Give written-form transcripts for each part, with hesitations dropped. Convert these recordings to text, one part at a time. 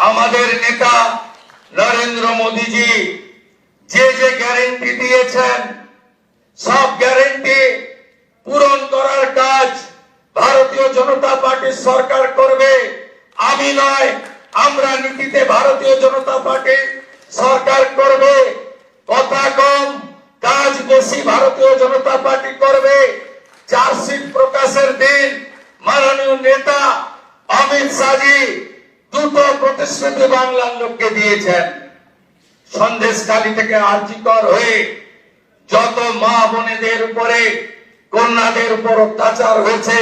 আমাদের নেতা নরেন্দ্র মোদীজি যে যে গ্যারেন্টি দিয়েছেন সব গ্যারেন্টি পূরণ করার কাজ ভারতীয় জনতা পার্টির সরকার করবে। আমি নয়, আমরা নীতিতে ভারতীয় জনতা পার্টি সরকার করবে। কথা কম কাজ বেশি ভারতীয় জনতা পার্টি করবে। চার্জশিট প্রকাশের দিন মাননীয় নেতা অমিত শাহজি দুটো প্রতিশ্রুতি বাংলার লোককে দিয়েছেন। সন্দেশখালী থেকে আর্জিকর হয়ে যত মা বোনেদের উপরে কন্যাদের উপর অত্যাচার হয়েছে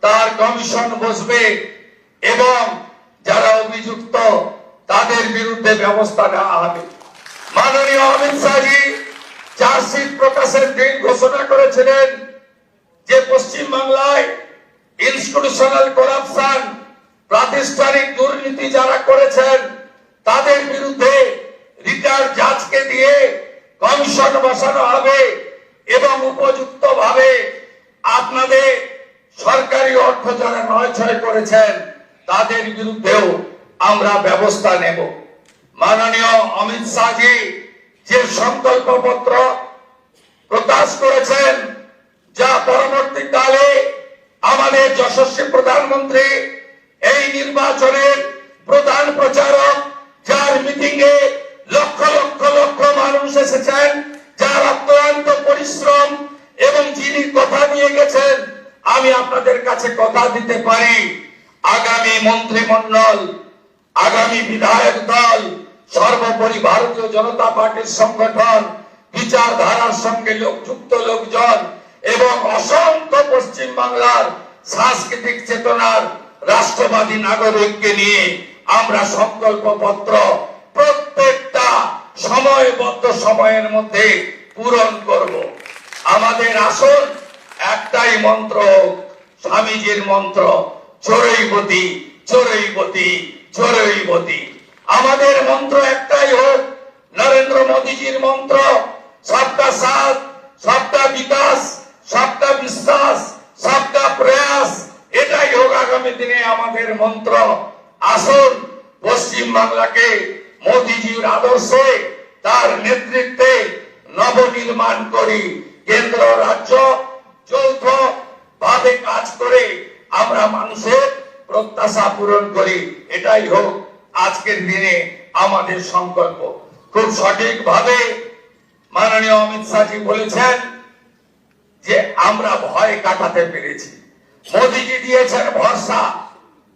তার কমিশন বসবে এবং যারা অভিযুক্ত তাদের বিরুদ্ধে ব্যবস্থা নেওয়া হবে। মাননীয় অমিত শাহজি চার্জশিট প্রকাশের দিন ঘোষণা করেছিলেন যে পশ্চিম বাংলায় ইনস্টিটিউশনাল করাপশন প্রাতিষ্ঠানিক দুর্নীতি যারা করেছেন তাদের বিরুদ্ধে রিটায়ার্ড জাজকে দিয়ে কমিশন বসানো হবে এবং উপযুক্ত ভাবে আপনাদের সরকারি অর্থ যারা নয়ছয় করেছেন তাদের বিরুদ্ধেও আমরা ব্যবস্থা নেব। মাননীয় অমিত শাহজি যে সংকল্পপত্র প্রকাশ করেছেন যা পরবর্তীকালে আমাদের যশস্বী প্রধানমন্ত্রী এই নির্বাচনের প্রধান প্রচারক যার মিটিং এ লক্ষ লক্ষ লক্ষ মানুষ এসেছেন, যার অক্লান্ত পরিশ্রম এবং যিনি কথা নিয়ে গেছেন, আমি আপনাদের কাছে কথা দিতে পারি আগামী মন্ত্রিমণ্ডল, আগামী বিধায়ক দল, সর্বোপরি ভারতীয় জনতা পার্টির সংগঠন, বিচারধারার সঙ্গে যুক্ত লোকজন এবং অসংখ্য পশ্চিম বাংলার সাংস্কৃতিক চেতনার রাষ্ট্রবাদী নাগরিককে নিয়ে আমরা সংকল্পপত্র প্রত্যেকটা সময়বদ্ধ সময়ের মধ্যে পূরণ করব। আমাদের আসল একটাই মন্ত্র, স্বামীজির মন্ত্র, চোরৈবতী চোরৈবতী চোরৈবতী। আমাদের মন্ত্র একটাই হোক নরেন্দ্র মোদীজির মন্ত্র, সবকা সাথ, সবকা বিকাশ, সবকা বিশ্বাস, সবকা প্রয়াস। এটাই হোক আগামী দিনে আমাদের মন্ত্র। আসুন পশ্চিম বাংলাকে মোদীজির আদর্শে তার নেতৃত্বে নবনির্মাণ করি। কেন্দ্র রাজ্য যৌথ ভাবে কাজ করে আমরা মানুষের প্রত্যাশা পূরণ করি। এটাই হোক আজকের দিনে আমাদের সংকল্প। খুব সঠিক ভাবে মাননীয় অমিত শাহজি বলেছেন যে আমরা ভয় কাটাতে পেরেছি। মোদীজি দিয়েছেন ভরসা,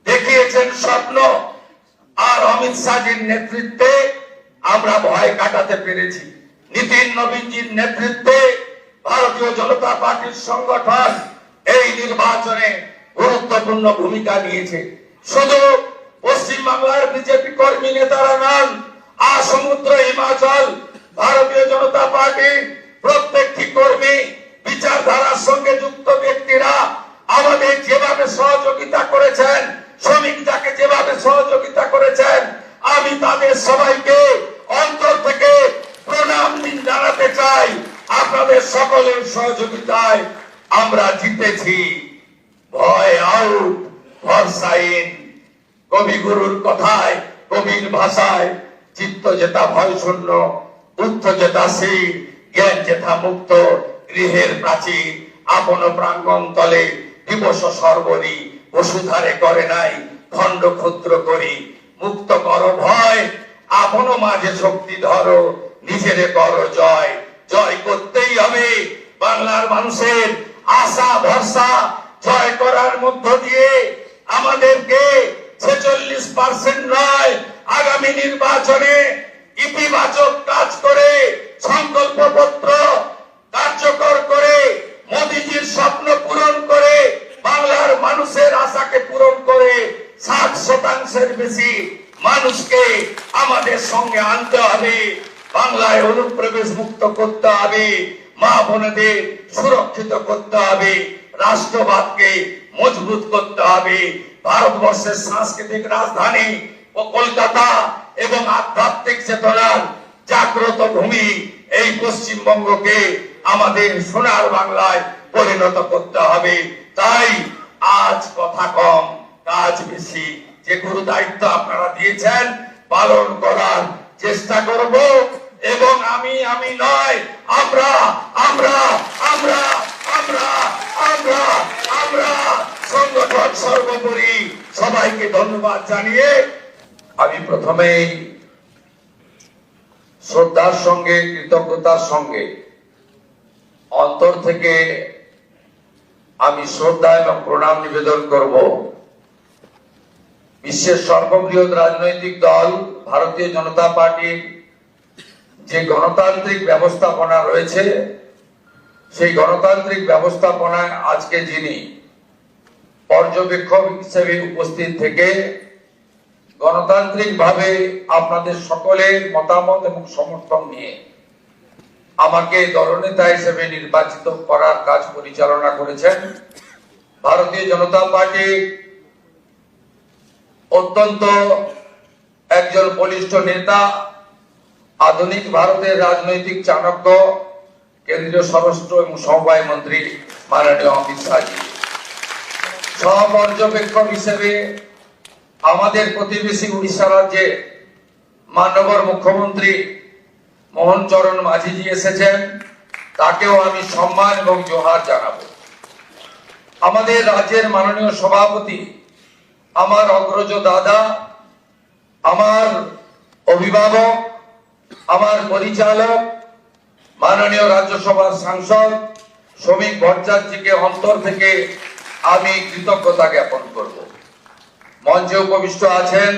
দেখিয়েছেন স্বপ্ন, আর অমিত শাহজির নেতৃত্বে আমরা ভয় কাটাতে পেরেছি। নীতিন নবীনজির নেতৃত্বে ভারতীয় জনতা পার্টির সংগঠন এই নির্বাচনে গুরুত্বপূর্ণ ভূমিকা নিয়েছে। শুধু পশ্চিম বাংলার বিজেপি কর্মী নেতারা নন, সমুদ্র হিমাচল ভারতীয় জনতা পার্টির প্রত্যেকটি কর্মী, বিচারধারার সঙ্গে যুক্ত ব্যক্তিরা আমাদের যেভাবে সহযোগিতা করেছেন, শ্রমিকদাকে যেভাবে সহযোগিতা করেছেন, আমি তাদের সবাইকে অন্তর থেকে প্রণাম জানাতে চাই। আপনাদের সকলের সহযোগিতায় আমরা জিতেছি। ভয় আউট, ভরসা ইন। কবিগুরুর কথায়, কবির ভাষায়, চিত্ত যেটা ভয় শূন্য, বুদ্ধ যেটা শীল, জ্ঞান যেথা মুক্ত, গৃহের প্রাচীর আপন প্রাঙ্গণ তলে দিবস সর্বরি বসুধারে করে নাই খণ্ড ক্ষুদ্র করি। মুক্ত কর ভয়, আপন মাঝে শক্তি ধরো, নিজেরে করো জয়। জয় করতেই হবে বাংলার মানুষের আশা ভরসা জয় করার মধ্য দিয়ে আমাদেরকে 46% নয়, আগামী নির্বাচনে ইতিবাচক কাজ করে সংকল্পপত্র কার্যকর করে মোদীজির স্বপ্ন পূরণ করে বাংলার মানুষের আশাকে পূরণ করে 60% বেশি মানুষকে আমাদের সঙ্গে আনতে হবে। বাংলায় অনুপ্রবেশ মুক্ত করতে হবে, মা বোনেদের সুরক্ষিত করতে হবে, রাষ্ট্রবাদকে মজবুত করতে হবে। ভারতবর্ষের সাংস্কৃতিক রাজধানী ও কলকাতা এবং আধ্যাত্মিক চেতনার জাগ্রত ভূমি এই পশ্চিমবঙ্গকে আমাদের সোনার বাংলায় পরিণত করতে হবে। তাই আজ কথা কম, কাজ বেশি, যে গুরু দায়িত্ব আপনারা দিয়েছেন পালন করার চেষ্টা করব। এবং আমি নয়, আমরা আমরা আমরা আমরা আমরা আমরা সংগঠন সর্বোপরি সবাইকে ধন্যবাদ জানিয়ে আমি প্রথমেই শ্রদ্ধার সঙ্গে কৃতজ্ঞতার সঙ্গে অন্তর থেকে আমি শ্রদ্ধা এবং প্রণাম নিবেদন করব বিশ্বের সর্ববৃহৎ রাজনৈতিক দল ভারতীয় জনতা পার্টির যে গণতান্ত্রিক ব্যবস্থাপনা রয়েছে, সেই গণতান্ত্রিক ব্যবস্থাপনায় আজকে যিনি পর্যবেক্ষক হিসেবে উপস্থিত থেকে গণতান্ত্রিক ভাবে আপনাদের সকলের মতামত এবং সমর্থন নিয়ে আমাকে দলনেতা হিসেবে নির্বাচিত করার কাজ পরিচালনা করেছেন ভারতীয় জনতা পার্টি অত্যন্ত একজন বলিষ্ঠ নেতা, আধুনিক ভারতের রাজনৈতিক চাণক্য, কেন্দ্রীয় স্বরাষ্ট্র এবং সমবায় মন্ত্রী মাননীয় অমিত শাহজি। সহপর্যবেক্ষক হিসেবে আমাদের প্রতিবেশী উড়িষ্যা রাজ্যে মাননীয় মুখ্যমন্ত্রী মোহন চরণ মাঝিজি এসেছেন, তাকেও আমি সম্মান এবং জোহার জানাবো। আমাদের রাজ্যের মাননীয় সভাপতি, আমার অগ্রজ দাদা, আমার অভিভাবক, আমার পরিচালক মাননীয় রাজ্যসভার সাংসদ শ্রমিক ভট্টাচার্যকে অন্তর থেকে আমি কৃতজ্ঞতা জ্ঞাপন করব। মঞ্চে উপবিষ্ট আছেন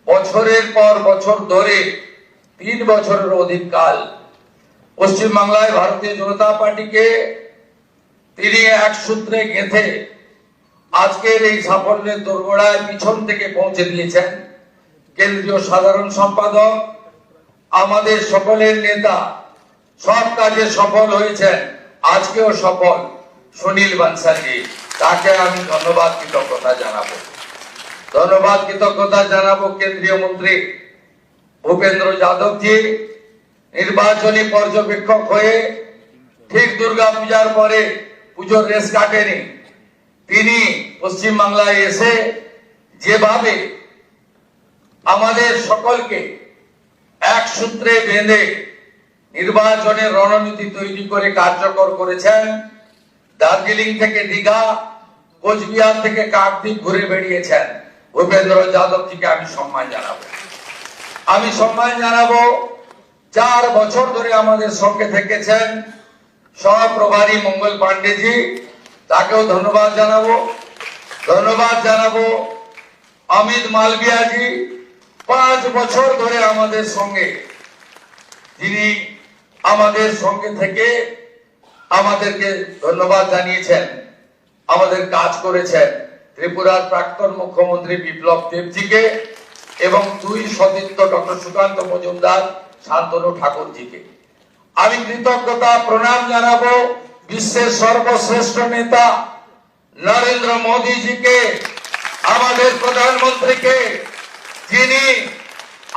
বছরের পর বছর ধরে 3 বছরের অধিক কাল পশ্চিমবাংলায় ভারতীয় জনতা পার্টিকে তিনি এক সূত্রে গেঁথে আজকের এই সাফল্যের দোরগোড়ায় পিছন থেকে পৌঁছে দিয়েছেন কেন্দ্রীয় সাধারণ সম্পাদক, আমাদের সকলের নেতা, সব কাজে সফল হয়েছেন, আজকেও সফল সুনীল বানসালজি। তাকে আমি ধন্যবাদ কৃতজ্ঞতা জানাবো। ধন্যবাদ কৃতজ্ঞতা জানাবো কেন্দ্রীয় মন্ত্রী ভূপেন্দ্র যাদবজি, নির্বাচনী পর্যবেক্ষক হয়ে ঠিক দুর্গা পূজার পরে পুজোর রেস কাটেনি, তিনি পশ্চিমবাংলায় এসে যেভাবে আমাদের সকলকে এক সূত্রে বেঁধে নির্বাচনের রণনীতি তৈরি করে কার্যকর করেছেন। দার্জিলিং থেকে দীঘা, কোচবিহার থেকে কাকদ্বীপ ঘুরে বেরিয়েছেন। ভূপেন্দ্র যাদবজিকে আমি সম্মান জানাবো। আমি সম্মান জানাবো 4 বছর ধরে আমাদের সঙ্গে থেকেছেন সহপ্রভারী মঙ্গল পান্ডেজি, তাকেও ধন্যবাদ জানাবো। ধন্যবাদ জানাবো অমিত মালভিয়াজি, 5 বছর ধরে আমাদের সঙ্গে, যিনি আমাদের সঙ্গে থেকে আমাদেরকে ধন্যবাদ জানিয়েছেন, আমাদের কাজ করেছেন। ত্রিপুরার প্রাক্তন মুখ্যমন্ত্রী বিপ্লব দেবজিকে এবং 2 সতীর্থ ডক্টর সুকান্ত মজুমদার, শান্তনু ঠাকুরজিকে আমি কৃতজ্ঞতা প্রণাম জানাবো। বিশ্বের সর্বশ্রেষ্ঠ নেতা নরেন্দ্র মোদীজিকে, আমাদের প্রধানমন্ত্রীকে, যিনি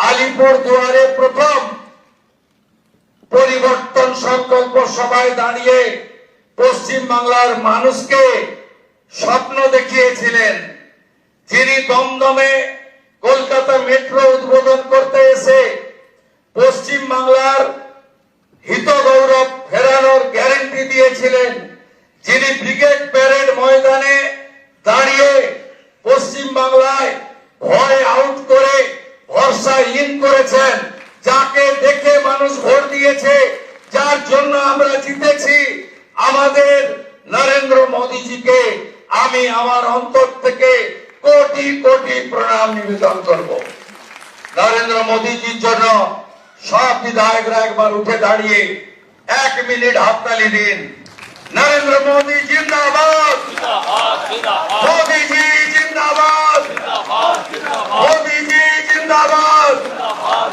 আলিপুর দুয়ারে প্রথম পরিবর্তন সংকল্প সভায় দাঁড়িয়ে পশ্চিম বাংলার মানুষকে স্বপ্ন দেখিয়েছিলেন, যিনি দমদমে কলকাতা মেট্রো উদ্বোধন করতে এসে পশ্চিম বাংলার হিত গৌরব ফেরানোর গ্যারান্টি দিয়েছিলেন, যিনি ব্রিগেড প্যারেড ময়দানে দাঁড়িয়ে পশ্চিম বাংলায় ভয় আউট করে ভরসা ইন করেছেন, যাকে দেখে মানুষ ভোট দিয়েছে, যার জন্য আমরা জিতেছি, আমাদের নরেন্দ্র মোদীজিকে আমি আমার অন্তর থেকে কোটি কোটি প্রণাম নিবেদন করব। নরেন্দ্র মোদীজির জন্য সব বিধায়করা একবার উঠে দাঁড়িয়ে 1 মিনিট হাততালি দিন। নরেন্দ্র মোদী জিন্দাবাদ, মোদীজি জিন্দাবাদ, মোদীজি জিন্দাবাদ,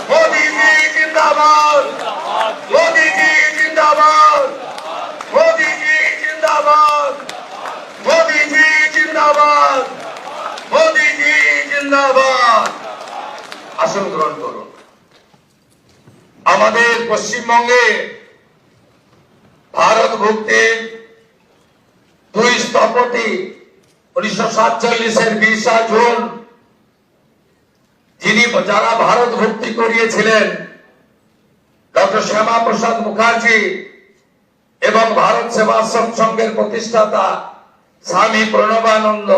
মোদীজি জিন্দাবাদ, মোদীজি জিন্দাবাদ, মোদীজি জিন্দাবাদ, মোদীজি জিন্দাবাদ, মোদীজি জিন্দাবাদ। আসন গ্রহণ করুন। আমাদের পশ্চিমবঙ্গে ভারত ভুক্তির 2 স্থপতি 1947-এর 20 জুন যারা ভারত ভর্তি করিয়েছিলেন ডক্টর শ্যামা প্রসাদ মুখার্জি এবং ভারত সেবাশ্রম সংঘের প্রতিষ্ঠাতা স্বামী প্রণবানন্দ,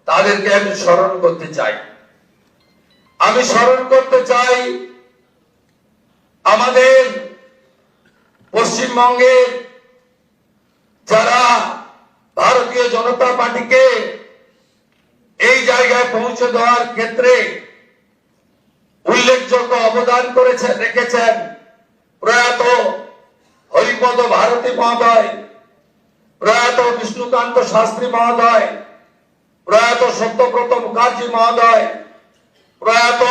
তাদেরকে আমি স্মরণ করতে চাই। আমি স্মরণ করতে চাই আমাদের পশ্চিমবঙ্গের যারা ভারতীয় জনতা পার্টিকে এই জায়গায় পৌঁছে দেওয়ার ক্ষেত্রে উল্লেখযোগ্য অবদান রেখেছেন প্রয়াত হরিপদ ভারতী মহোদয়, প্রয়াত বিষ্ণুকান্ত শাস্ত্রী মহোদয়, প্রয়াত সত্যব্রত মুখার্জি মহোদয়, প্রয়াত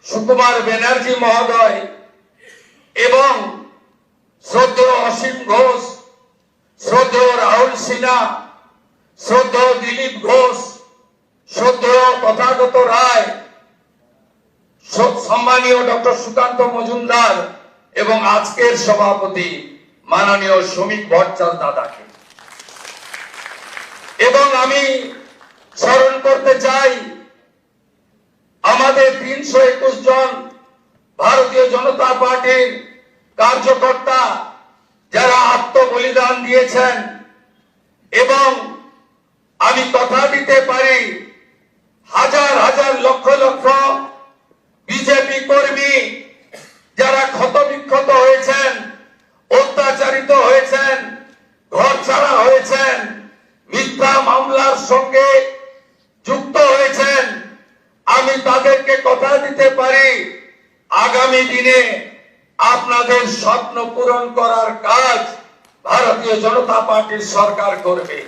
সুকুমার ব্যানার্জি মহোদয় এবং শ্রদ্ধেয় অসীম ঘোষ, শ্রদ্ধেয় রাহুল সিনহা, শ্রদ্ধেয় দিলীপ ঘোষ, শ্রদ্ধেয় তথাগত রায়, সম্মানীয় ডক্টর সুকান্ত মজুমদার এবং আজকের সভাপতি মাননীয় শ্রমিক ভট্টাচার্য দাদাকে। এবং আমি স্মরণ করতে চাই আমাদের 321 জন ভারতীয় জনতা পার্টির কার্যকর্তা যারা আত্মবলিদান দিয়েছেন, এবং আমি কথা দিতে পারি হাজার হাজার লক্ষ লক্ষ বিজেপি কর্মী যারা ক্ষতবিক্ষত হয়েছেন, অত্যাচারিত হয়েছেন, ঘর ছাড়া হয়েছেন, মিথ্যা মামলার সঙ্গে যুক্ত হয়েছেন, আমি তাদেরকে কথা দিতে পারি আগামী দিনে আপনাদের স্বপ্ন পূরণ করার কাজ ভারতীয় জনতা পার্টির সরকার করবে।